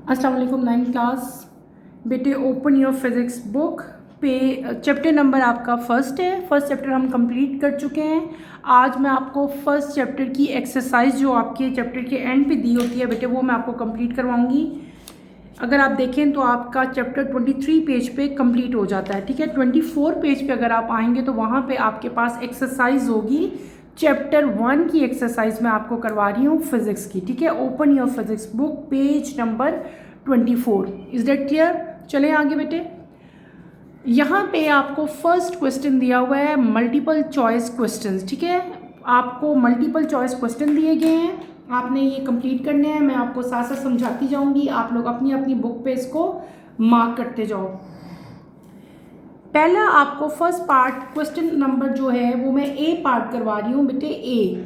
अस्सलाम वालेकुम। 9th class बेटे, ओपन योर फिज़िक्स बुक पे चैप्टर नंबर आपका फर्स्ट है। फर्स्ट चैप्टर हम कंप्लीट कर चुके हैं। आज मैं आपको फर्स्ट चैप्टर की एक्सरसाइज जो आपके चैप्टर के एंड पे दी होती है बेटे, वो मैं आपको कंप्लीट करवाऊंगी। अगर आप देखें तो आपका चैप्टर 23 पेज पे कंप्लीट हो जाता है, ठीक है। 24 पेज पे अगर आप आएंगे तो वहाँ पे आपके पास एक्सरसाइज होगी। चैप्टर 1 की एक्सरसाइज मैं आपको करवा रही हूँ फिजिक्स की, ठीक है। Open your physics book page number 24। Is that clear? चलें आगे बेटे। यहाँ पे आपको फर्स्ट क्वेश्चन दिया हुआ है मल्टीपल चॉइस क्वेश्चंस, ठीक है। आपको मल्टीपल चॉइस क्वेश्चन दिए गए हैं, आपने ये कंप्लीट करने हैं। मैं आपको साथ साथ समझाती जाऊंगी, आप लोग अपनी अपनी बुक पे इसको मार्क करते जाओ। पहला आपको फर्स्ट पार्ट क्वेश्चन नंबर जो है वो मैं ए पार्ट करवा रही हूँ बेटे। ए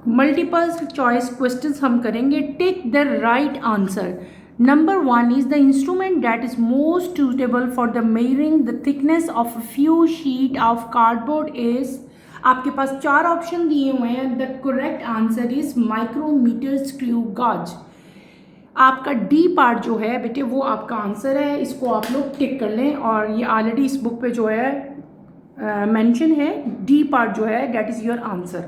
मल्टीपल चॉइस क्वेश्चंस हम करेंगे। Take the right answer. Number 1 is the instrument that is most suitable for the measuring the thickness of a few sheet of cardboard is। आपके पास 4 ऑप्शन दिए हुए हैं। The correct answer is micrometer screw gauge। आपका D part जो है बेटे वो आपका आंसर है, इसको आप लोग टिक कर लें। और ये ऑलरेडी इस बुक पे जो है मेंशन है। डी पार्ट जो है that is your answer.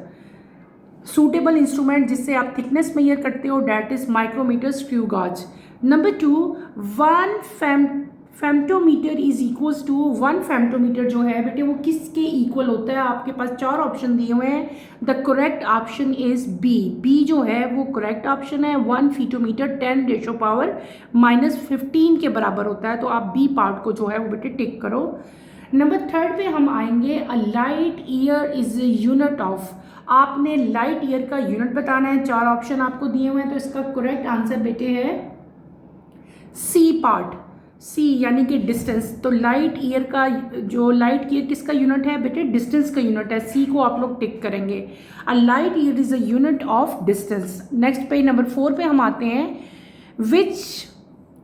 Suitable instrument जिससे आप थिकनेस मेजर करते हो डेट इज माइक्रोमीटर स्क्रू गाज। नंबर 2, 1 फेम्टोमीटर इज इक्वल्स टू 1 फेम्टोमीटर जो है बेटे वो किसके इक्वल होता है? आपके पास 4 ऑप्शन दिए हुए हैं। The correct option is B. B जो है वो करेक्ट ऑप्शन है। 1 फीटोमीटर 10⁻⁻15 के बराबर होता है। तो आप बी पार्ट को जो है वो बेटे टिक करो। नंबर 3 पे हम आएंगे। A light year is a unit of. आपने लाइट ईयर का यूनिट बताना है। 4 ऑप्शन आपको दिए हुए हैं, तो इसका करेक्ट आंसर बेटे है सी पार्ट। सी यानी कि डिस्टेंस। तो लाइट ईयर का जो लाइट ईयर किसका यूनिट है बेटे? डिस्टेंस का यूनिट है। सी को आप लोग टिक करेंगे। A light year is a unit of distance. Next पे नंबर 4 पे हम आते हैं। Which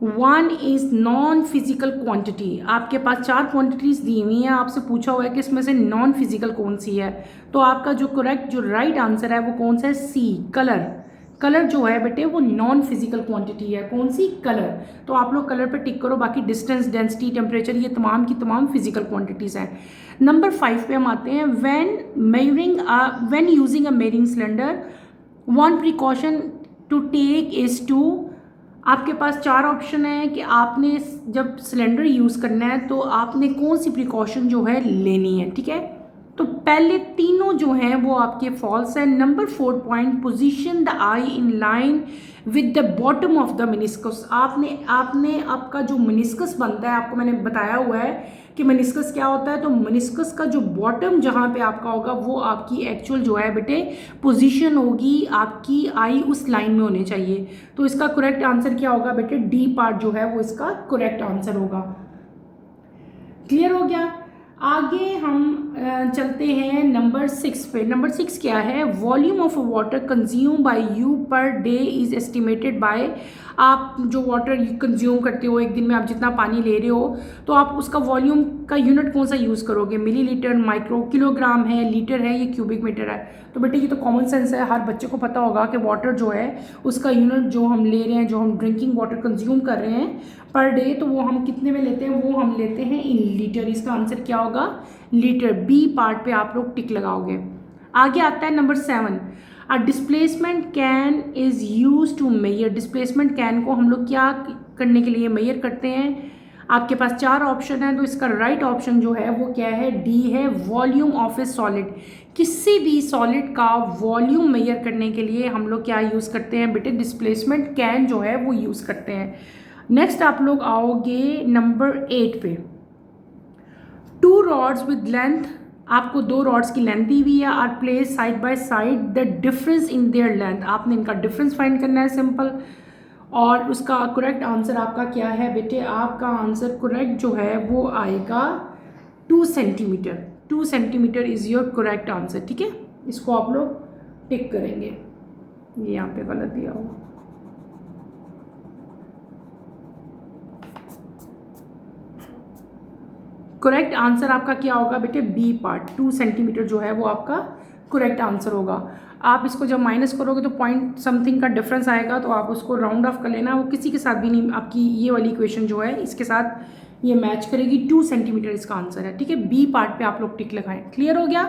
1 is non physical quantity. आपके पास 4 क्वांटिटीज दी हुई हैं, आपसे पूछा हुआ है कि इसमें से नॉन फिजिकल कौन सी है। तो आपका जो करेक्ट जो राइट आंसर है वो कौन सा है? सी, कलर। कलर जो है बेटे वो नॉन फिजिकल क्वांटिटी है। कौन सी? कलर। तो आप लोग कलर पे टिक करो। बाकी डिस्टेंस, डेंसिटी, टेम्परेचर ये तमाम की तमाम फिजिकल क्वांटिटीज हैं। नंबर 5 पे हम आते हैं। When using a measuring cylinder, 1 precaution to take is to. आपके पास 4 ऑप्शन है कि आपने जब सिलेंडर यूज़ करना है तो आपने कौन सी प्रिकॉशन जो है लेनी है, ठीक है। तो पहले तीनों जो हैं वो आपके फॉल्स हैं। Number 4 point, position the I in line with the bottom of the meniscus. आपने आपका जो मेनिस्कस बनता है, आपको मैंने बताया हुआ है कि मेनिस्कस क्या होता है। तो मेनिस्कस का जो बॉटम जहाँ पे आपका होगा वो आपकी एक्चुअल जो है बेटे पोजीशन होगी, आपकी आई उस लाइन में होनी चाहिए। तो इसका करेक्ट आंसर क्या होगा बेटे? डी पार्ट जो है वो इसका करेक्ट आंसर होगा। क्लियर हो गया? आगे हम चलते हैं नंबर 6 पे। नंबर 6 क्या है? Volume of water consume by you per day is estimated by. आप जो वाटर कंज्यूम करते हो एक दिन में, आप जितना पानी ले रहे हो, तो आप उसका वॉल्यूम का यूनिट कौन सा यूज़ करोगे? मिलीलीटर, माइक्रो, किलोग्राम है, लीटर है, ये क्यूबिक मीटर है। तो बेटे ये तो कॉमन सेंस है, हर बच्चे को पता होगा कि वाटर जो है उसका यूनिट जो हम ले रहे हैं, जो हम ड्रिंकिंग वाटर कंज्यूम कर रहे हैं पर डे, तो वो हम कितने में लेते हैं? वो हम लेते हैं इन लीटर। इसका आंसर क्या होगा? लीटर। बी पार्ट पे आप लोग टिक लगाओगे। आगे आता है number 7। A displacement can is use to measure. Displacement can को हम लोग क्या करने के लिए मेजर करते हैं? आपके पास 4 ऑप्शन है, तो इसका राइट ऑप्शन जो है वो क्या है? डी है, वॉल्यूम ऑफ ए सॉलिड। किसी भी सॉलिड का वॉल्यूम मेजर करने के लिए हम लोग क्या यूज़ करते हैं बेटे? डिस्प्लेसमेंट कैन जो है वो यूज़ करते हैं। नेक्स्ट आप लोग आओगे नंबर 8 पे। 2 रॉड्स विद लेंथ। आपको 2 रॉड्स की लेंथ दी हुई है। Are place side by side, the difference in their length. आपने इनका डिफरेंस फाइंड करना है, सिंपल। और उसका करेक्ट आंसर आपका क्या है बेटे? आपका आंसर करेक्ट जो है वो आएगा 2 centimetre. 2 centimetre is your correct answer, ठीक है। इसको आप लोग टिक करेंगे। ये यहाँ पे गलत दिया हुआ। करेक्ट आंसर आपका क्या होगा बेटे? B part. 2 सेंटीमीटर जो है वो आपका करेक्ट आंसर होगा। आप इसको जब माइनस करोगे तो पॉइंट समथिंग का डिफरेंस आएगा, तो आप उसको राउंड ऑफ कर लेना। वो किसी के साथ भी नहीं, आपकी ये वाली इक्वेशन जो है इसके साथ ये मैच करेगी। 2 सेंटीमीटर इसका आंसर है, ठीक है। बी पार्ट पे आप लोग टिक लगाएं। क्लियर हो गया?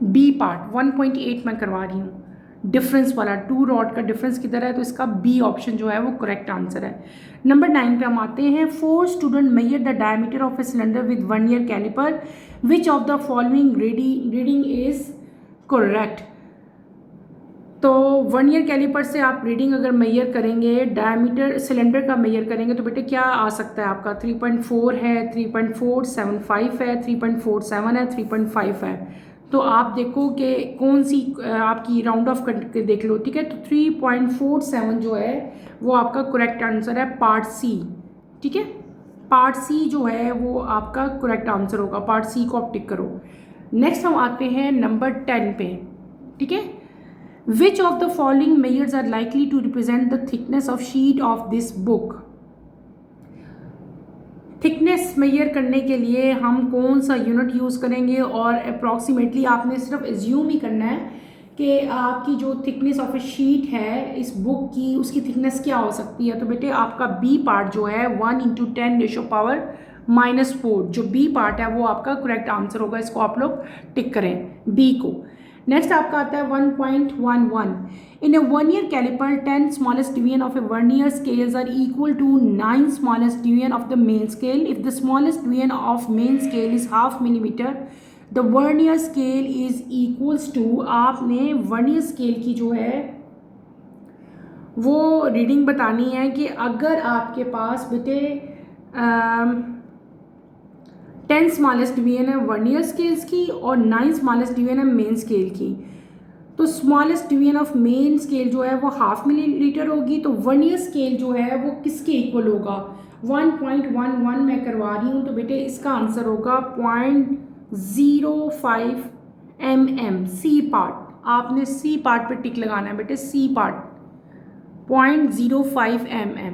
बी पार्ट 1.8 मैं करवा रही हूँ, डिफरेंस वाला 2 रॉड का डिफरेंस किधर है, तो इसका बी ऑप्शन जो है वो करेक्ट आंसर है। नंबर 9 पे हम आते हैं। 4 student measure the diameter of a cylinder with vernier calliper, which of the following reading is correct. तो वर्नियर कैलिपर से आप रीडिंग अगर मेजर करेंगे, डायमीटर सिलेंडर का मेजर करेंगे, तो बेटे क्या आ सकता है आपका? 3.4 है, 3.475 है, 3.47 है, 3.5 है। तो आप देखो कि कौन सी आपकी राउंड ऑफ करके देख लो, ठीक है। तो 3.47 जो है वो आपका करेक्ट आंसर है, पार्ट सी, ठीक है। पार्ट सी जो है वो आपका करेक्ट आंसर होगा, पार्ट सी को आप टिक करो। नेक्स्ट हम आते हैं नंबर 10 पे, ठीक है। Which of the following measures are likely to represent the thickness of sheet of this book. Thickness measure करने के लिए हम कौन सा यूनिट यूज़ करेंगे, और अप्रॉक्सीमेटली आपने सिर्फ एज्यूम ही करना है कि आपकी जो थिकनेस ऑफ ए शीट है इस बुक की, उसकी थिकनेस क्या हो सकती है। तो बेटे आपका बी पार्ट जो है 1 × 10⁻⁻⁴, जो बी पार्ट है वो आपका करेक्ट आंसर होगा। इसको आप लोग टिक करें बी को। नेक्स्ट आपका आता है 1.11। In a vernier caliper, 10 smallest division of a vernier scales are equal to 9 smallest division of the main scale. If the smallest division of main scale is ½ millimeter, the vernier scale is equals to, आपने vernier scale की जो है वो reading बतानी है कि अगर आपके पास बेटे 10 स्मॉलेस्ट डिवीजन है वर्नियर स्केल्स की और 9 स्मॉलेस्ट डिवीजन है मेन स्केल की। तो smallest division of main scale जो है वो ½ मिलीलीटर होगी, तो वर्नियर स्केल जो है वो किसके इक्वल होगा? 1.11 मैं करवा रही हूँ, तो बेटे इसका आंसर होगा 0.05 mm। सी पार्ट, आपने सी पार्ट पे टिक लगाना है बेटे, सी पार्ट 0.05 mm।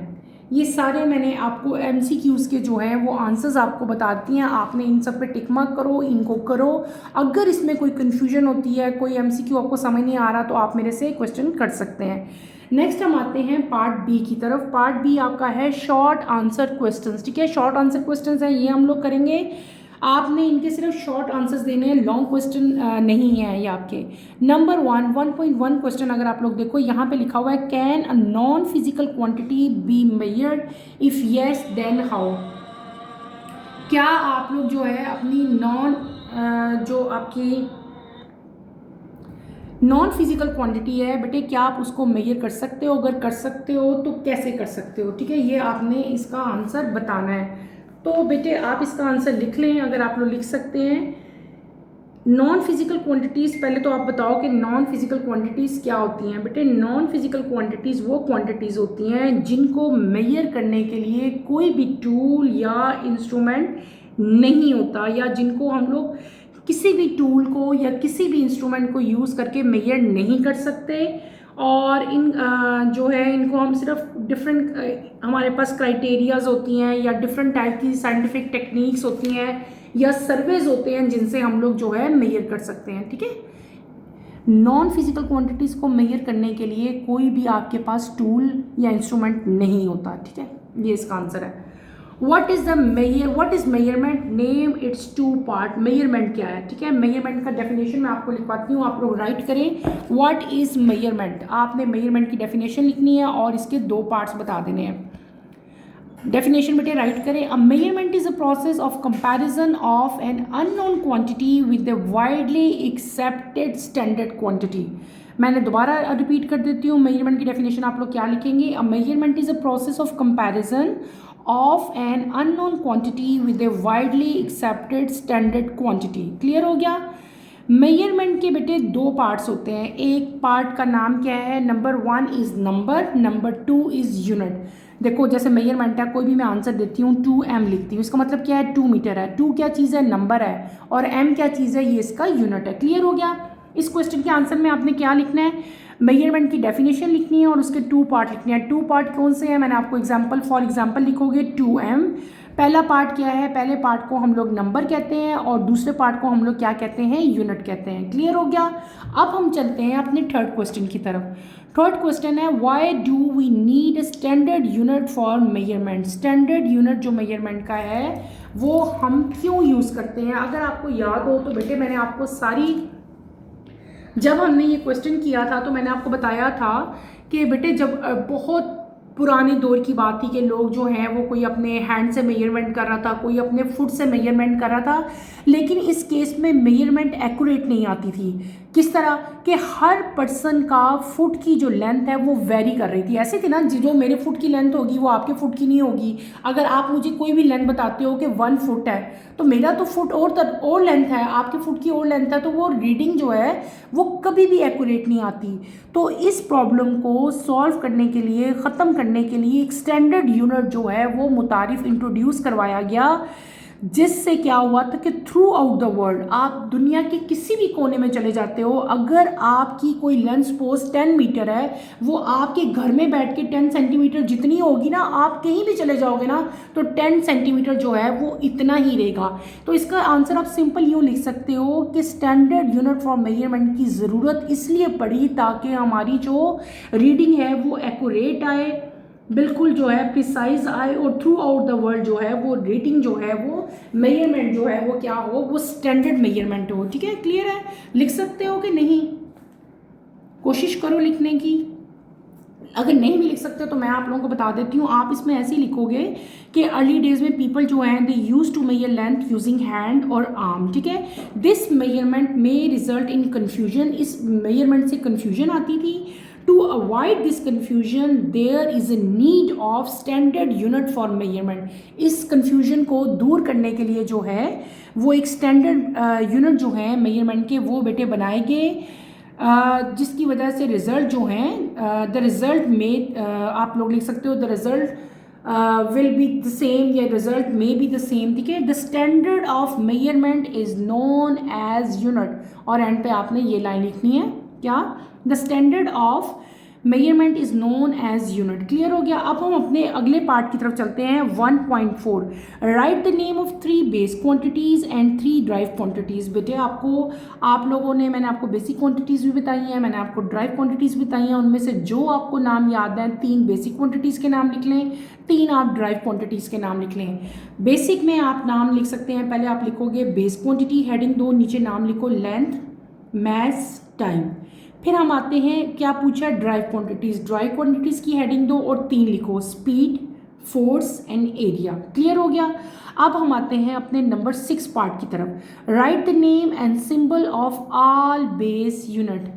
ये सारे मैंने आपको MCQs के जो हैं वो आंसर्स आपको बताती हैं, आपने इन सब पे टिक मार्क करो, इनको करो। अगर इसमें कोई कन्फ्यूजन होती है, कोई MCQ आपको समझ नहीं आ रहा, तो आप मेरे से क्वेश्चन कर सकते हैं। नेक्स्ट हम आते हैं पार्ट बी की तरफ। पार्ट बी आपका है शॉर्ट आंसर क्वेश्चंस, ठीक है। शॉर्ट आंसर क्वेश्चंस हैं, ये हम लोग करेंगे। आपने इनके सिर्फ शॉर्ट आंसर्स देने हैं, लॉन्ग क्वेश्चन नहीं है ये आपके। नंबर 1.1 क्वेश्चन अगर आप लोग देखो, यहाँ पे लिखा हुआ है can a non physical quantity be measured, if yes then how. क्या आप लोग जो है अपनी जो आपकी नॉन फिजिकल क्वांटिटी है बेटे, क्या आप उसको मेजर कर सकते हो? अगर कर सकते हो तो कैसे कर सकते हो, ठीक है। ये आपने इसका आंसर बताना है। तो बेटे आप इसका आंसर लिख लें, अगर आप लोग लिख सकते हैं। नॉन फिजिकल क्वांटिटीज़, पहले तो आप बताओ कि नॉन फिजिकल क्वांटिटीज़ क्या होती हैं। बेटे नॉन फिजिकल क्वांटिटीज़ वो क्वांटिटीज़ होती हैं जिनको मेजर करने के लिए कोई भी टूल या इंस्ट्रूमेंट नहीं होता, या जिनको हम लोग किसी भी टूल को या किसी भी इंस्ट्रूमेंट को यूज़ करके मेजर नहीं कर सकते। और इन जो है इनको हम सिर्फ डिफरेंट हमारे पास क्राइटेरियाज होती हैं, या डिफरेंट टाइप की साइंटिफिक टेक्निक्स होती हैं, या सर्वेज होते हैं जिनसे हम लोग जो है मेजर कर सकते हैं, ठीक है। नॉन फिजिकल क्वांटिटीज़ को मेजर करने के लिए कोई भी आपके पास टूल या इंस्ट्रूमेंट नहीं होता, ठीक है। ये इसका आंसर है। What is measurement? Name it's 2 part. Measurement क्या है, ठीक है। मेजरमेंट का डेफिनेशन मैं आपको लिखवाती हूँ, आप लोग राइट करें। What is measurement? आपने मेजरमेंट की डेफिनेशन लिखनी है और इसके 2 पार्ट्स बता देने हैं। डेफिनेशन बेटे राइट करें। अ measurement is a process of comparison of an unknown quantity with the widely accepted standard quantity. मैंने दोबारा रिपीट कर देती हूँ, मेजरमेंट की डेफिनेशन आप लोग क्या लिखेंगे? अ measurement is a process of comparison of an unknown quantity with A widely accepted standard quantity. Clear हो गया? मेजरमेंट के बेटे 2 पार्ट्स होते हैं। एक पार्ट का नाम क्या है? Number 1 is number, number 2 is unit. देखो जैसे मेजरमेंट है, कोई भी मैं आंसर देती हूँ 2m लिखती हूँ, इसका मतलब क्या है? 2 मीटर है। 2 क्या चीज़ है? नंबर है। और m क्या चीज़ है? ये इसका यूनिट है। क्लियर हो गया? इस क्वेश्चन के आंसर में आपने क्या लिखना है? मेजरमेंट की डेफिनेशन लिखनी है और उसके 2 पार्ट लिखने हैं। 2 पार्ट कौन से हैं? मैंने आपको फॉर एग्जाम्पल लिखोगे 2m, पहला पार्ट क्या है, पहले पार्ट को हम लोग नंबर कहते हैं और दूसरे पार्ट को हम लोग क्या कहते हैं, यूनिट कहते हैं। क्लियर हो गया। अब हम चलते हैं अपने थर्ड क्वेश्चन की तरफ। थर्ड क्वेश्चन है why do we need standard unit for measurement. Standard unit जो मेजरमेंट का है वो हम क्यों यूज़ करते हैं। अगर आपको याद हो तो बेटे मैंने आपको जब हमने ये क्वेश्चन किया था तो मैंने आपको बताया था कि बेटे जब बहुत पुराने दौर की बात थी कि लोग जो हैं वो कोई अपने हैंड से मेजरमेंट कर रहा था, कोई अपने फुट से मेजरमेंट कर रहा था, लेकिन इस केस में मेजरमेंट एक्यूरेट नहीं आती थी। किस तरह कि हर पर्सन का फुट की जो लेंथ है वो वेरी कर रही थी। ऐसे थी ना, जो मेरे फुट की लेंथ होगी वो आपके फुट की नहीं होगी। अगर आप मुझे कोई भी लेंथ बताते हो कि 1 फुट है तो मेरा तो फुट और लेंथ है, आपके फुट की और लेंथ है, तो वो रीडिंग जो है वो कभी भी एक्यूरेट नहीं आती। तो इस प्रॉब्लम को सॉल्व करने के लिए, ख़त्म करने के लिए एक स्टैंडर्ड यूनिट जो है वो मुतारिफ इंट्रोड्यूस करवाया गया, जिससे क्या हुआ था कि थ्रू आउट द वर्ल्ड, आप दुनिया के किसी भी कोने में चले जाते हो, अगर आपकी कोई लेंथ सपोज 10 मीटर है, वो आपके घर में बैठ के 10 सेंटीमीटर जितनी होगी ना, आप कहीं भी चले जाओगे ना तो 10 सेंटीमीटर जो है वो इतना ही रहेगा। तो इसका आंसर आप सिंपल यूँ लिख सकते हो कि स्टैंडर्ड यूनिट फॉर मेजरमेंट की ज़रूरत इसलिए पड़ी ताकि हमारी जो रीडिंग है वो एक्यूरेट आए, बिल्कुल जो है प्रिसाइज आए, और थ्रू आउट द वर्ल्ड जो है वो रेटिंग जो है वो मेजरमेंट जो है वो क्या हो, वो स्टैंडर्ड मेजरमेंट हो। ठीक है, क्लियर है। लिख सकते हो कि नहीं, कोशिश करो लिखने की। अगर नहीं भी लिख सकते तो मैं आप लोगों को बता देती हूँ, आप इसमें ऐसे ही लिखोगे कि अर्ली डेज में पीपल जो हैं they use to measure length using hand और आर्म। ठीक है, दिस मेजरमेंट में रिजल्ट इन कन्फ्यूजन, इस मेजरमेंट से कन्फ्यूजन आती थी। To avoid this confusion, there is a need of standard unit for measurement. इस confusion को दूर करने के लिए जो है वो एक standard unit जो है measurement के वो बेटे बनाए गए, जिसकी वजह से रिज़ल्ट जो हैं द रिज़ल्ट में आप लोग लिख सकते हो the result will be the same या result may be the same. ठीक है, the standard of measurement is known as unit, और एंड पे आपने ये लाइन लिखनी है क्या, the standard of measurement is known as unit. Clear हो गया। अब हम अपने अगले पार्ट की तरफ चलते हैं। 1.4 right the name of 3 base quantities and 3 drive quantities. बेटे आप लोगों ने, मैंने आपको बेसिक क्वांटिटीज़ भी बताई हैं, मैंने आपको ड्राइव क्वांटिटीज़ भी बताई हैं। उनमें से जो आपको नाम याद हैं, 3 बेसिक क्वांटिटीज़ के नाम लिख लें, 3 आप ड्राइव क्वांटिटीज़ के नाम लिख लें। बेसिक में आप नाम लिख सकते हैं, पहले आप लिखोगे बेस क्वांटिटी, हेडिंग 2, नीचे नाम लिखो लेंथ, मैस, टाइम। फिर हम आते हैं, क्या पूछा, ड्राइव क्वांटिटीज़। ड्राइव क्वांटिटीज़ की हेडिंग 2 और 3 लिखो, speed, force and area. Clear हो गया। अब हम आते हैं अपने नंबर 6 पार्ट की तरफ। Right the name and symbol of all base unit.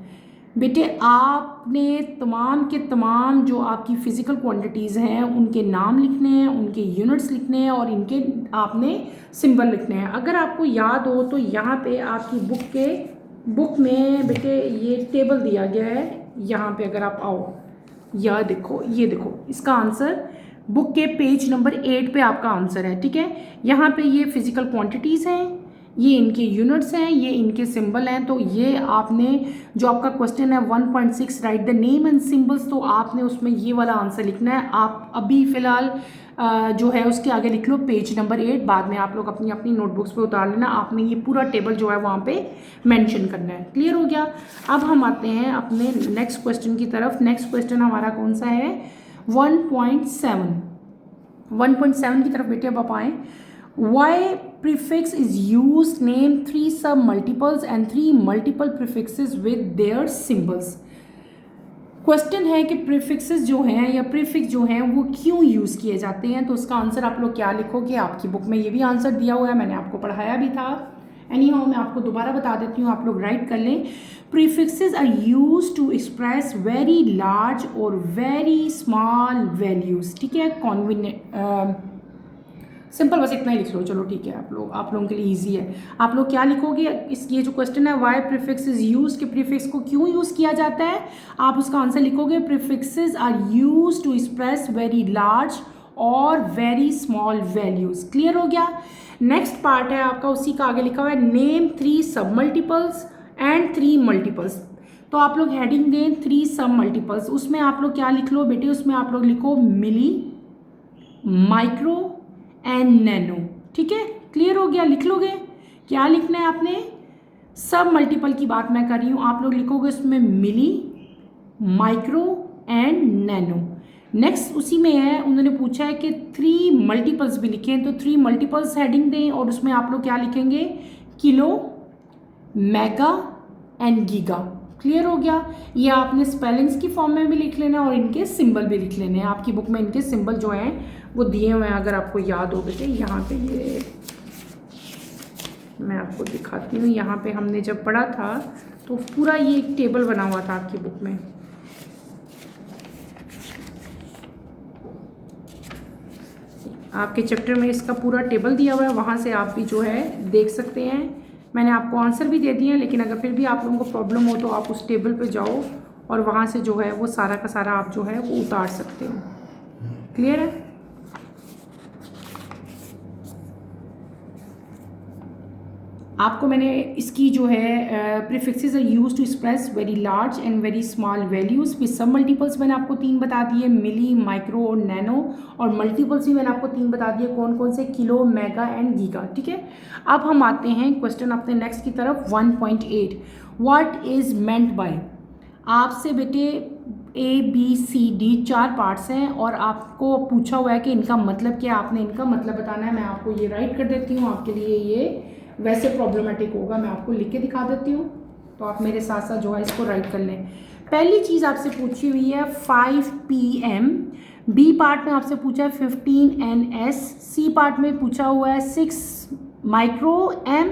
बेटे आपने तमाम के तमाम जो आपकी फ़िज़िकल क्वांटिटीज़ हैं उनके नाम लिखने हैं, उनके यूनिट्स लिखने हैं और इनके आपने सिंबल लिखने हैं। अगर आपको याद हो तो यहाँ पे आपकी बुक में बेटे ये टेबल दिया गया है, यहाँ पे अगर आप आओ, यह देखो, ये देखो, इसका आंसर बुक के पेज नंबर 8 पे आपका आंसर है। ठीक है, यहाँ पे ये फिज़िकल क्वांटिटीज़ हैं, ये इनके यूनिट्स हैं, ये इनके सिंबल हैं। तो ये आपने जो आपका क्वेश्चन है 1.6 right the name and symbols, तो आपने उसमें ये वाला आंसर लिखना है। आप अभी फ़िलहाल जो है उसके आगे लिख लो पेज नंबर 8, बाद में आप लोग अपनी अपनी नोटबुक्स पे उतार लेना। आपने ये पूरा टेबल जो है वहाँ पे मेंशन करना है। क्लियर हो गया। अब हम आते हैं अपने नेक्स्ट क्वेश्चन की तरफ। नेक्स्ट क्वेश्चन हमारा कौन सा है, 1.7। 1.7 की तरफ बेटे अब आप आएँ। Why prefix is use, name 3 sub multiples and 3 multiple prefixes with their symbols. Question है कि प्रीफिक्सेस जो हैं या प्रीफिक्स जो हैं वो क्यों यूज़ किए जाते हैं। तो उसका आंसर आप लोग क्या लिखोगे, आपकी बुक में ये भी आंसर दिया हुआ है, मैंने आपको पढ़ाया भी था। एनीहाउ मैं आपको दोबारा बता देती हूँ, आप लोग राइट कर लें। Prefixes are use to express very large और वेरी स्मॉल वैल्यूज़। ठीक है, सिंपल, बस इतना ही लिख लो। चलो ठीक है, आप लोगों के लिए इजी है। आप लोग क्या लिखोगे, ये जो क्वेश्चन है वाई प्रीफिक्स इज यूज, के प्रीफिक्स को क्यों यूज़ किया जाता है, आप उसका आंसर लिखोगे prefixes are use to express very large और वेरी स्मॉल वैल्यूज़। क्लियर हो गया। नेक्स्ट पार्ट है आपका, उसी का आगे लिखा हुआ है name 3 sub multiples and 3 multiples. तो आप लोग हेडिंग दें 3 सब मल्टीपल्स, उसमें आप लोग क्या लिख लो बेटे, उसमें आप लोग लिखो मिली, माइक्रो एंड नैनो। ठीक है, क्लियर हो गया? लिख लोगे क्या लिखना है आपने? सब मल्टीपल की बात मैं कर रही हूँ, आप लोग लिखोगे उसमें मिली, माइक्रो एंड नैनो। नेक्स्ट उसी में है, उन्होंने पूछा है कि 3 मल्टीपल्स भी लिखे हैं, तो 3 मल्टीपल्स हेडिंग दें और उसमें आप लोग क्या लिखेंगे? Kilo, mega and giga. Clear हो गया? ये आपने स्पेलिंग्स की फॉर्म में भी लिख लेना और इनके सिंबल भी लिख लेने हैं। आपकी बुक में इनके सिंबल जो हैं वो दिए हुए हैं, अगर आपको याद हो बेटे। यहाँ पे ये मैं आपको दिखाती हूँ, यहाँ पे हमने जब पढ़ा था तो पूरा ये एक टेबल बना हुआ था आपकी बुक में। आपके चैप्टर में इसका पूरा टेबल दिया हुआ है, वहाँ से आप भी जो है देख सकते हैं। मैंने आपको आंसर भी दे दिए हैं, लेकिन अगर फिर भी आप लोगों को प्रॉब्लम हो तो आप उस टेबल पे जाओ और वहाँ से जो है वो सारा का सारा आप जो है वो उतार सकते हो। क्लियर है? आपको मैंने इसकी जो है prefixes are use to express very large and very small values. फिर सब मल्टीपल्स मैंने आपको 3 बता दिए, मिली, माइक्रो और नैनो। और मल्टीपल्स भी मैंने आपको 3 बता दिए, कौन कौन से? Kilo, mega and giga. ठीक है, अब हम आते हैं क्वेश्चन अपने नेक्स्ट की तरफ। 1.8 व्हाट इज़ मेंट बाय। आपसे बेटे ABCD 4 पार्ट्स हैं और आपको पूछा हुआ है कि इनका मतलब क्या है, आपने इनका मतलब बताना है। मैं आपको ये राइट कर देती हूँ, आपके लिए ये वैसे प्रॉब्लमेटिक होगा, मैं आपको लिख के दिखा देती हूँ, तो आप मेरे साथ साथ जो है इसको राइट कर लें। पहली चीज़ आपसे पूछी हुई है 5 PM, बी पार्ट में आपसे पूछा है 15 NS, सी पार्ट में पूछा हुआ है 6 माइक्रो M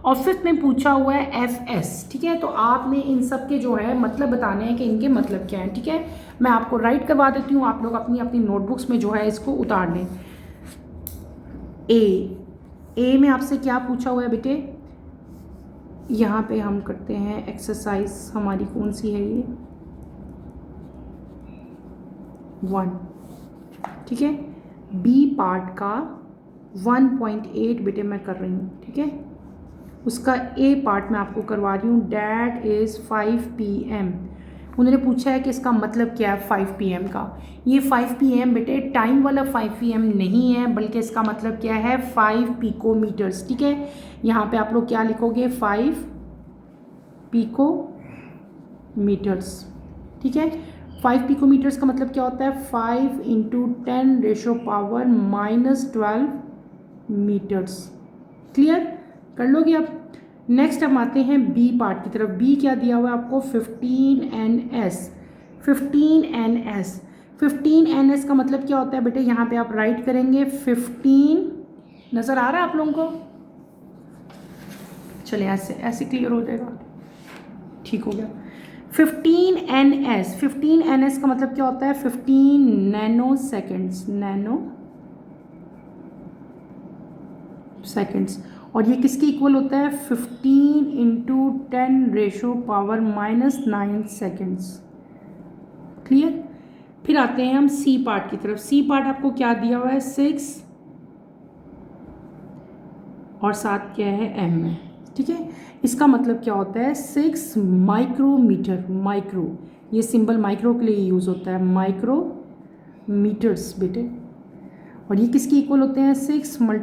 और फिफ्थ में पूछा हुआ है FS। ठीक है, तो आपने इन सब के जो है मतलब बताने हैं कि इनके मतलब क्या है। ठीक है, मैं आपको राइट करवा देती हूँ, आप लोग अपनी अपनी नोटबुक्स में जो है इसको उतार लें। ए में आपसे क्या पूछा हुआ है बेटे? यहाँ पे हम करते हैं एक्सरसाइज, हमारी कौन सी है ये? 1। ठीक है, बी पार्ट का 1.8 बेटे मैं कर रही हूँ। ठीक है, उसका ए पार्ट मैं आपको करवा रही हूँ। That is 5 PM। उन्होंने पूछा है कि इसका मतलब क्या है 5 PM का। ये 5 PM बेटे टाइम वाला 5 PM नहीं है, बल्कि इसका मतलब क्या है 5 पिकोमीटर्स। ठीक है, यहाँ पे आप लोग क्या लिखोगे? 5 पिकोमीटर्स। ठीक है, 5 पिकोमीटर्स का मतलब क्या होता है? 5 × 10⁻⁻12 मीटर्स। क्लियर कर लोगे? अब नेक्स्ट हम आते हैं बी पार्ट की तरफ। बी क्या दिया हुआ है आपको? 15 NS। 15 NS, 15 NS का मतलब क्या होता है बेटे? यहाँ पे आप राइट करेंगे 15। नज़र आ रहा है आप लोगों को? चले ऐसे ऐसे क्लियर हो जाएगा, ठीक हो गया। 15 NS, 15 NS का मतलब क्या होता है? 15 नैनो सेकेंड्स, नैनो सेकेंड्स। और ये किसके इक्वल होता है? 15 × 10⁻⁻9 सेकेंड्स। क्लियर? फिर आते हैं हम सी पार्ट की तरफ। सी पार्ट आपको क्या दिया हुआ है? 6 और 7 क्या है? M है। ठीक है, इसका मतलब क्या होता है? 6 माइक्रोमीटर। माइक्रो, ये सिंबल माइक्रो के लिए यूज़ होता है, माइक्रोमीटर्स बेटे। और ये किसके इक्वल होते हैं? 6 ×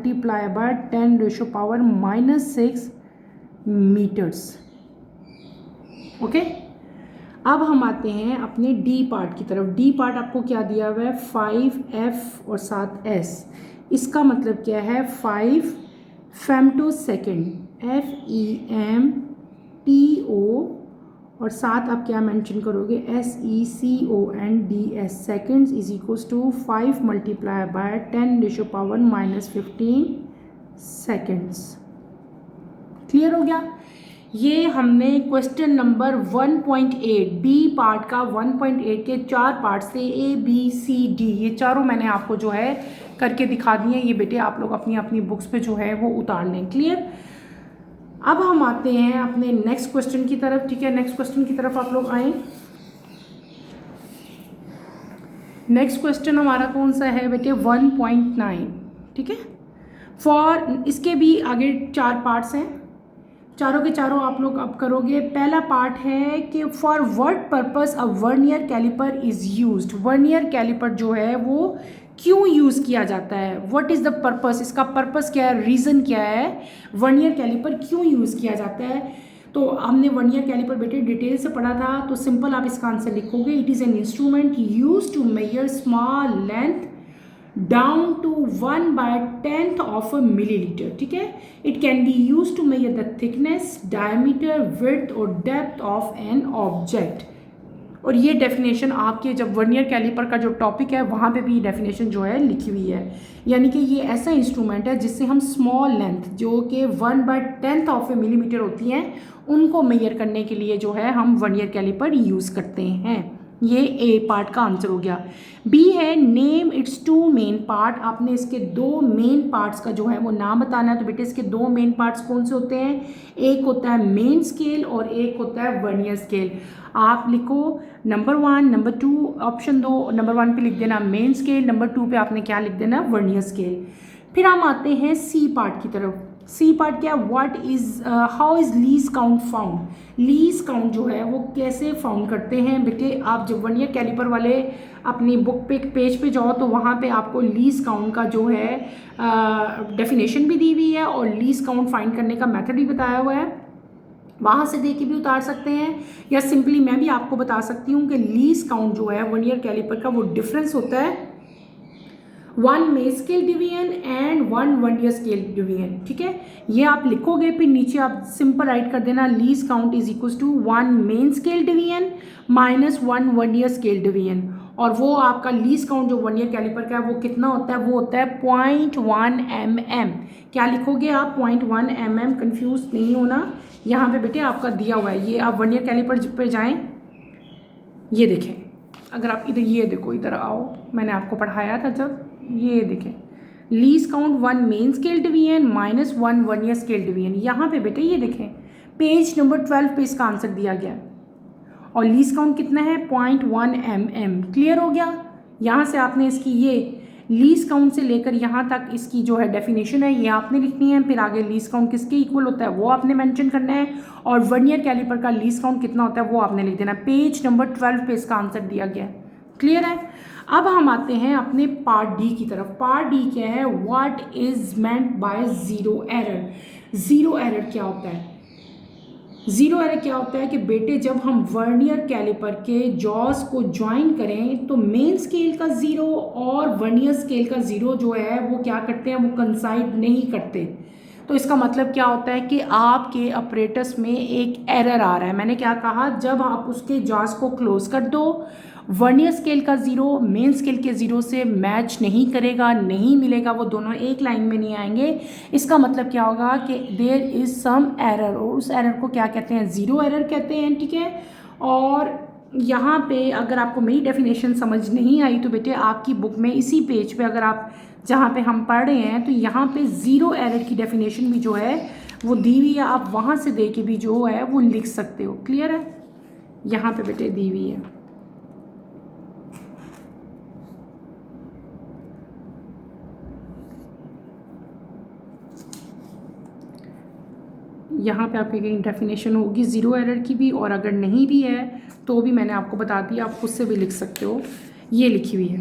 10⁻⁻6 मीटर्स। ओके, अब हम आते हैं अपने डी पार्ट की तरफ। डी पार्ट आपको क्या दिया हुआ है? 5F और 7S। इसका मतलब क्या है? 5 फेम्टोसेकेंड, FEMTO, और 7 आप क्या मेंशन करोगे? SECONDS, seconds is equals to 5 × 10⁻⁻15 seconds. Clear हो गया? ये हमने क्वेश्चन नंबर 1.8 बी पार्ट का 1.8 के 4 पार्ट्स थे, ABCD, ये चारों मैंने आपको जो है करके दिखा दिए। ये बेटे आप लोग अपनी अपनी बुक्स पे जो है वो उतार लें। क्लियर? अब हम आते हैं अपने नेक्स्ट क्वेश्चन की तरफ। ठीक है, नेक्स्ट क्वेश्चन की तरफ आप लोग आए। नेक्स्ट क्वेश्चन हमारा कौन सा है बेटे? 1.9। ठीक है, फॉर, इसके भी आगे 4 पार्ट्स हैं, चारों के चारों आप लोग अब करोगे। पहला पार्ट है कि for what purpose a vernier calliper is used. Vernier calliper जो है वो क्यों यूज़ किया जाता है, व्हाट इज़ द पर्पस, इसका पर्पस क्या है, रीज़न क्या है, वर्नियर कैलिपर क्यों यूज़ किया जाता है। तो हमने वर्नियर कैलिपर बेटे डिटेल से पढ़ा था, तो सिंपल आप इसका आंसर लिखोगे, it is an instrument use to measure small length down to 1/10 of a millilitre, ठीक है। It can be use to measure the thickness, diameter, width और डेप्थ ऑफ एन ऑब्जेक्ट। और ये डेफिनेशन आपके जब वर्नियर कैलिपर का जो topic है वहाँ पे भी डेफिनेशन जो है लिखी हुई है, यानी कि ये ऐसा इंस्ट्रूमेंट है जिससे हम स्मॉल लेंथ जो कि 1/10 ऑफ ए मिलीमीटर होती हैं उनको मेजर करने के लिए जो है हम वर्नियर कैलिपर यूज़ करते हैं। ये ए पार्ट का आंसर हो गया। बी है नेम इट्स 2 मेन पार्ट, आपने इसके 2 मेन पार्ट्स का जो है वो नाम बताना है। तो बेटे इसके 2 मेन पार्ट्स कौन से होते हैं, एक होता है मेन स्केल और एक होता है वर्नियर स्केल। आप लिखो नंबर 1, नंबर 2, ऑप्शन 2, नंबर 1 पे लिख देना मेन स्केल, नंबर 2 पे आपने क्या लिख देना, वर्नियर स्केल। फिर हम आते हैं सी पार्ट की तरफ। सी पार्ट क्या, what is how is least count found, least count जो है वो कैसे फाउंड करते हैं। बेटे आप जब वर्नियर कैलिपर वाले अपनी बुक पे पेज पे जाओ तो वहाँ पे आपको लीस्ट काउंट का जो है डेफिनेशन भी दी हुई है और लीस्ट काउंट फाइंड करने का मेथड भी बताया हुआ है, वहाँ से देख के भी उतार सकते हैं, या सिंपली मैं भी आपको बता सकती हूँ कि लीस्ट काउंट जो है वर्नियर कैलिपर का वो डिफरेंस होता है 1 main scale division and 1 vernier scale division, ठीक है। ये आप लिखोगे, फिर नीचे आप सिंपल राइट कर देना least count is equal to 1 main scale division minus 1 vernier scale division. और वो आपका लीस्ट काउंट जो वर्नियर कैलिपर का है वो कितना होता है, वो होता है 0.1 mm। क्या लिखोगे आप, 0.1 mm, कंफ्यूज नहीं होना। यहाँ पे बेटे आपका दिया हुआ है, ये आप वर्नियर कैलिपर पे जाएं, ये देखें, अगर आप इधर ये देखो, इधर आओ, मैंने आपको पढ़ाया था जब, ये देखें least count 1 main scale division minus 1 vernier scale division. यहाँ पे बेटे ये देखें पेज नंबर 12 पे इसका आंसर दिया गया है और लीस्ट काउंट कितना है 0.1 mm। क्लियर हो गया। यहाँ से आपने इसकी ये लीस्ट काउंट से लेकर यहाँ तक इसकी जो है डेफिनेशन है ये आपने लिखनी है, फिर आगे लीस्ट काउंट किसके इक्वल होता है वो आपने मेंशन करना है, और वर्नियर कैलिपर का लीस्ट काउंट कितना होता है वो आपने लिख देना। पेज नंबर 12 पे इसका आंसर दिया गया है। क्लियर है। अब हम आते हैं अपने पार्ट डी की तरफ। पार्ट डी क्या है, what is meant by zero error. Zero error क्या होता है, जीरो एरर क्या होता है कि बेटे जब हम वर्नियर कैलिपर के जॉज को ज्वाइन करें तो मेन स्केल का ज़ीरो और वर्नियर स्केल का ज़ीरो जो है वो क्या करते हैं, वो कंसाइड नहीं करते। तो इसका मतलब क्या होता है कि आपके ऑपरेटर्स में एक एरर आ रहा है। मैंने क्या कहा, जब आप उसके जॉज को क्लोज कर दो वर्नियर स्केल का ज़ीरो मेन स्केल के ज़ीरो से मैच नहीं करेगा, नहीं मिलेगा, वो दोनों एक लाइन में नहीं आएंगे। इसका मतलब क्या होगा कि देयर इज़ सम एरर, और उस एरर को क्या कहते हैं, ज़ीरो एरर कहते हैं, ठीक है। और यहाँ पे अगर आपको मेरी डेफिनेशन समझ नहीं आई तो बेटे आपकी बुक में इसी पेज पे अगर आप जहाँ पे हम पढ़ रहे हैं तो यहाँ पे ज़ीरो एरर की डेफिनेशन भी जो है वो दी हुई है, आप वहाँ से दे के भी जो है वो लिख सकते हो। क्लियर है, यहाँ पे बेटे दी हुई है। यहाँ पे आपकी कहीं डेफिनेशन होगी ज़ीरो एरर की भी, और अगर नहीं भी है तो भी मैंने आपको बता दिया, आप खुद से भी लिख सकते हो, ये लिखी हुई है।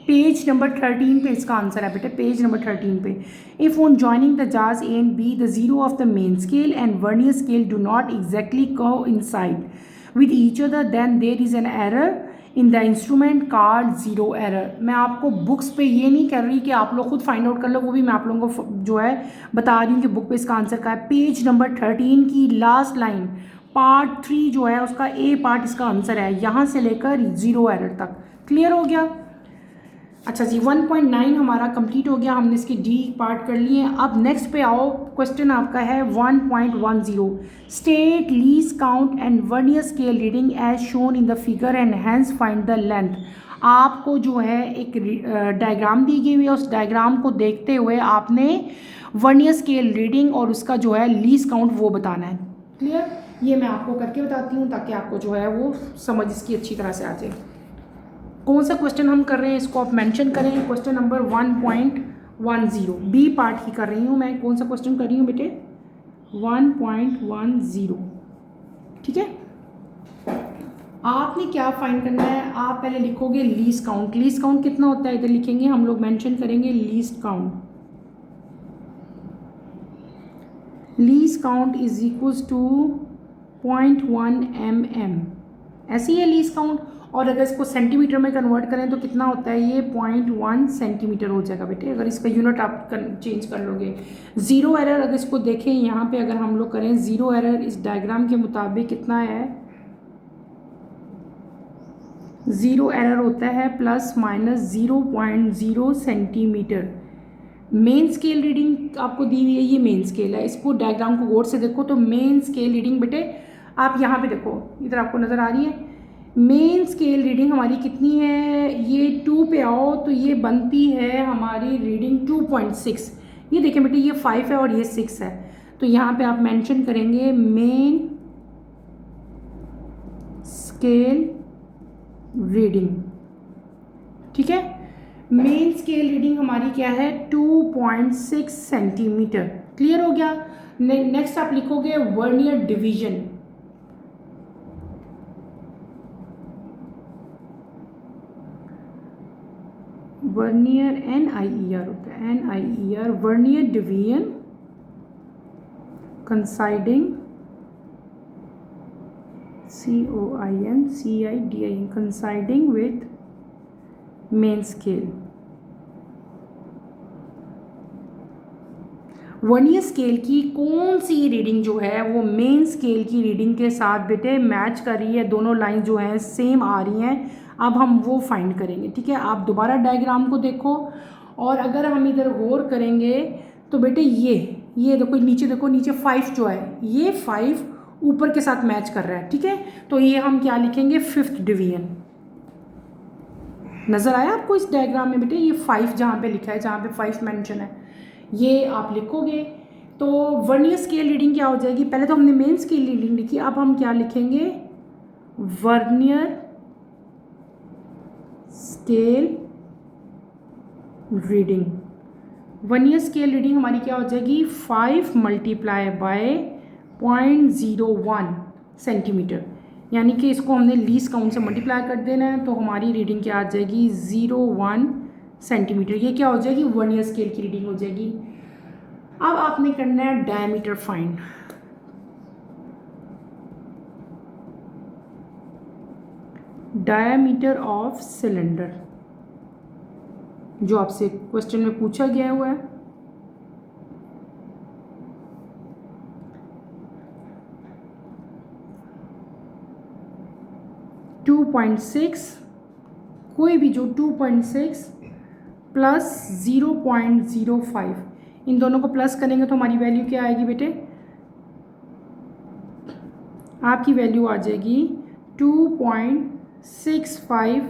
पेज नंबर 13 पे इसका आंसर है बेटे, पेज नंबर 13 पे। If on joining the jaws A and B the zero of the main scale and vernier scale do not exactly coincide with each other then there is an error in the instrument called zero error. मैं आपको books पे ये नहीं कर रही कि आप लोग खुद फाइंड आउट कर लो, वो भी मैं आप लोगों को जो है बता रही हूँ कि बुक पे इसका आंसर क्या है। पेज नंबर 13 की लास्ट लाइन पार्ट 3 जो है उसका ए पार्ट इसका आंसर है, यहाँ से लेकर ज़ीरो एरर तक। क्लियर हो गया। अच्छा जी, 1.9 हमारा कंप्लीट हो गया, हमने इसकी डी पार्ट कर लिए हैं। अब नेक्स्ट पे आओ, क्वेश्चन आपका है 1.10 state least count and vernier scale reading as shown in the figure and hence find the length. आपको जो है एक डायग्राम दी गई हुई है, उस डायग्राम को देखते हुए आपने वर्नियर स्केल रीडिंग और उसका जो है लीस्ट काउंट वो बताना है। क्लियर, ये मैं आपको करके बताती हूँ ताकि आपको जो है वो समझ इसकी अच्छी तरह से आ जाए। कौन सा क्वेश्चन हम कर रहे हैं इसको आप मेंशन करें। क्वेश्चन नंबर 1.10 बी पार्ट की कर रही हूँ मैं। कौन सा क्वेश्चन कर रही हूँ बेटे, 1.10, ठीक है। आपने क्या फाइंड करना है, आप पहले लिखोगे लीस्ट काउंट। लीस्ट काउंट कितना होता है इधर लिखेंगे, हम लोग मेंशन करेंगे least count. Least count is equals to 0.1 mm, ऐसी है लीस्ट काउंट। और अगर इसको सेंटीमीटर में कन्वर्ट करें तो कितना होता है, ये 0.1 सेंटीमीटर हो जाएगा बेटे, अगर इसका यूनिट आप चेंज कर लोगे। ज़ीरो एरर अगर इसको देखें यहाँ पे, अगर हम लोग करें ज़ीरो एरर इस डायग्राम के मुताबिक कितना है, ज़ीरो एरर होता है ±0.0 सेंटीमीटर। मेन स्केल रीडिंग आपको दी हुई है, ये मेन स्केल है, इसको डायग्राम को गौर से देखो तो मेन स्केल रीडिंग बेटे आप यहाँ पे देखो, इधर आपको नज़र आ रही है मेन स्केल रीडिंग हमारी कितनी है, ये 2 पे आओ तो ये बनती है हमारी रीडिंग 2.6। ये देखें बेटे ये 5 है और ये 6 है, तो यहाँ पे आप मेंशन करेंगे मेन स्केल रीडिंग। ठीक है, मेन स्केल रीडिंग हमारी क्या है 2.6 सेंटीमीटर। क्लियर हो गया। नेक्स्ट आप लिखोगे वर्नियर डिवीजन। वर्नियर NIER होता है, NIER vernier division coinciding COINCIDIN coinciding with main scale. Vernier scale की कौन सी रीडिंग जो है वो मेन स्केल की रीडिंग के साथ बेटे मैच कर रही है, दोनों लाइन जो हैं सेम आ रही हैं, अब हम वो फाइंड करेंगे। ठीक है, आप दोबारा डायग्राम को देखो और अगर हम इधर गौर करेंगे तो बेटे ये देखो नीचे, देखो नीचे 5 जो है ये 5 ऊपर के साथ मैच कर रहा है। ठीक है, तो ये हम क्या लिखेंगे 5th डिवीजन। नज़र आया आपको इस डायग्राम में बेटे, ये 5 जहाँ पे लिखा है, जहाँ पे 5 मेंशन है, ये आप लिखोगे। तो वर्नियर स्केल रीडिंग क्या हो जाएगी, पहले तो हमने मेन स्केल रीडिंग लिखी, अब हम क्या लिखेंगे vernier scale reading. Vernier scale reading हमारी क्या हो जाएगी 5 × 0.01 सेंटीमीटर, यानी कि इसको हमने लीस्ट काउंट से मल्टीप्लाई कर देना है, तो हमारी रीडिंग क्या आ जाएगी 0.1 सेंटीमीटर। ये क्या हो जाएगी वर्नियर स्केल की रीडिंग हो जाएगी। अब आपने करना है diameter find. Diameter of cylinder जो आपसे क्वेश्चन में पूछा गया हुआ है, कोई भी जो 2.6 प्लस 0.05, इन दोनों को प्लस करेंगे तो हमारी वैल्यू क्या आएगी बेटे, आपकी वैल्यू आ जाएगी 2.65,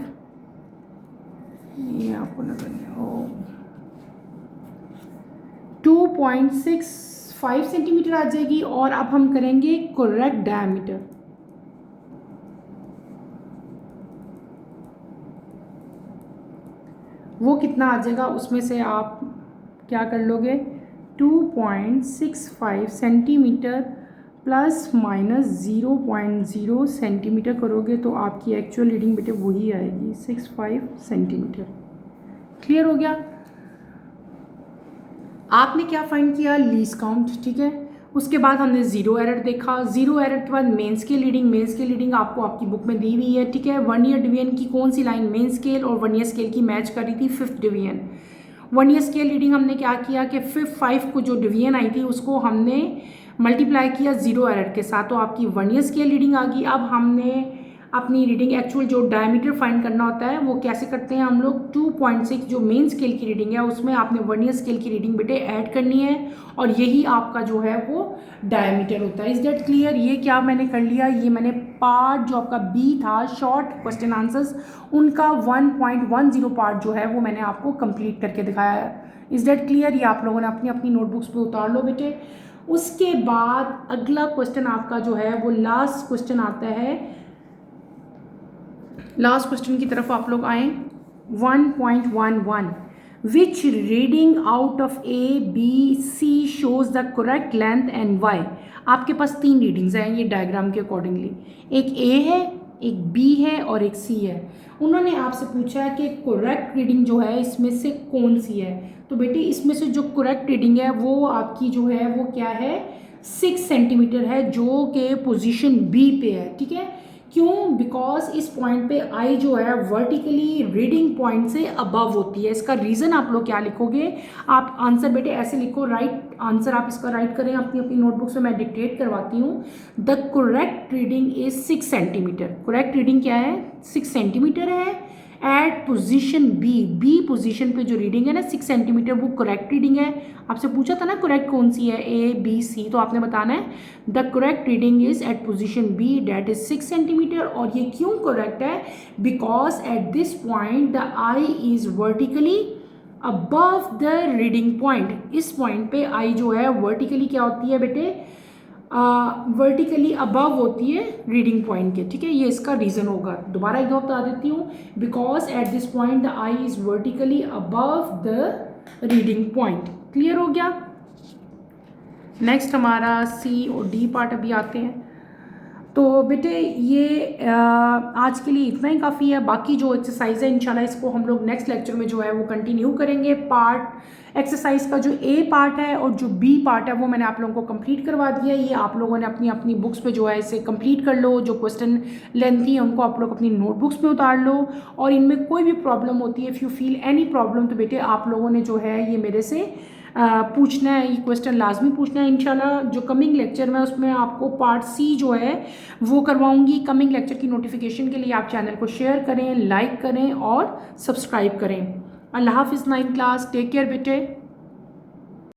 ये आपको नजर नहीं, 2.65 सेंटीमीटर आ जाएगी। और अब हम करेंगे करेक्ट डायमीटर। वो कितना आ जाएगा, उसमें से आप क्या कर लोगे 2.65 सेंटीमीटर प्लस माइनस 0.0 सेंटीमीटर करोगे तो आपकी एक्चुअल रीडिंग बेटे वही आएगी 65 सेंटीमीटर। क्लियर हो गया। आपने क्या फाइंड किया लीस्ट काउंट। ठीक है, उसके बाद हमने ज़ीरो एरर देखा, ज़ीरो एरर के बाद main scale reading. Main scale reading आपको आपकी बुक में दी हुई है। ठीक है, वर्नियर डिवीजन की कौन सी लाइन मेन स्केल और वर्नियर स्केल की मैच कर रही थी 5th division. Vernier scale reading हमने क्या किया कि 5 को जो डिवीजन आई थी उसको हमने मल्टीप्लाई किया ज़ीरो एरर के साथ, तो आपकी वर्नियर स्केल रीडिंग आ गई। अब हमने अपनी रीडिंग एक्चुअल जो डायमीटर फाइंड करना होता है वो कैसे करते हैं हम लोग, 2.6 जो मेन स्केल की रीडिंग है उसमें आपने वर्नियर स्केल की रीडिंग बेटे ऐड करनी है और यही आपका जो है वो डायमीटर होता है। Is that clear. ये क्या मैंने कर लिया, ये मैंने पार्ट जो आपका बी था शॉर्ट क्वेश्चन आंसर्स उनका 1.10 पार्ट जो है वो मैंने आपको कंप्लीट करके दिखाया है। Is that clear. ये आप लोगों ने अपनी अपनी नोटबुक्स पे उतार लो बेटे। उसके बाद अगला क्वेश्चन आपका जो है वो लास्ट क्वेश्चन आता है। लास्ट क्वेश्चन की तरफ आप लोग आए। 1.11 which reading out of ABC shows the correct length and why. आपके पास 3 रीडिंग्स हैं ये डायग्राम के अकॉर्डिंगली। एक A है, एक बी है और एक सी है। उन्होंने आपसे पूछा है कि करेक्ट रीडिंग जो है इसमें से कौन सी है। तो बेटे इसमें से जो करेक्ट रीडिंग है वो आपकी जो है वो क्या है, 6 सेंटीमीटर है, जो कि पोजीशन बी पे है। ठीक है, क्यों? बिकॉज इस पॉइंट पे आई जो है वर्टिकली रीडिंग पॉइंट से अबव होती है। इसका रीज़न आप लोग क्या लिखोगे? आप आंसर बेटे ऐसे लिखो, राइट आंसर आप इसका राइट करें अपनी अपनी नोटबुक से, मैं डिक्टेट करवाती हूँ। The correct reading is 6 centimetre. Correct reading क्या है? 6 सेंटीमीटर है at position B. B position पे जो रीडिंग है ना 6 सेंटीमीटर, वो करेक्ट रीडिंग है। आपसे पूछा था ना करेक्ट कौन सी है, ए बी सी, तो आपने बताना है the correct reading is at position B that is 6 centimetre. और ये क्यों करेक्ट है? Because at this point the eye is vertically above the reading point. इस पॉइंट पे आई जो है वर्टिकली क्या होती है बेटे? वर्टिकली अबव होती है रीडिंग पॉइंट के। ठीक है, ये इसका रीज़न होगा। दोबारा एक दो बता देती हूँ, because at this point the eye is vertically above the reading point. Clear हो गया? नेक्स्ट हमारा सी और डी पार्ट अभी आते हैं। तो बेटे ये आज के लिए इतना ही काफ़ी है। बाकी जो एक्सरसाइज है इंशाल्लाह इसको हम लोग नेक्स्ट लेक्चर में जो है वो कंटिन्यू करेंगे। पार्ट एक्सरसाइज का जो ए पार्ट है और जो बी पार्ट है वो मैंने आप लोगों को कंप्लीट करवा दिया है। ये आप लोगों ने अपनी अपनी बुक्स पे जो है इसे कंप्लीट कर लो। जो क्वेश्चन लेंथी है उनको आप लोग अपनी नोटबुक्स में उतार लो, और इनमें कोई भी प्रॉब्लम होती है, if you feel any problem, तो बेटे आप लोगों ने जो है ये मेरे से पूछना है, ये क्वेश्चन लाजमी पूछना है। इंशाल्लाह जो कमिंग लेक्चर में उसमें आपको पार्ट सी जो है वो करवाऊंगी। कमिंग लेक्चर की नोटिफिकेशन के लिए आप चैनल को शेयर करें, लाइक करें और सब्सक्राइब करें। अल्लाह हाफिज़ 9th क्लास, टेक केयर बेटे।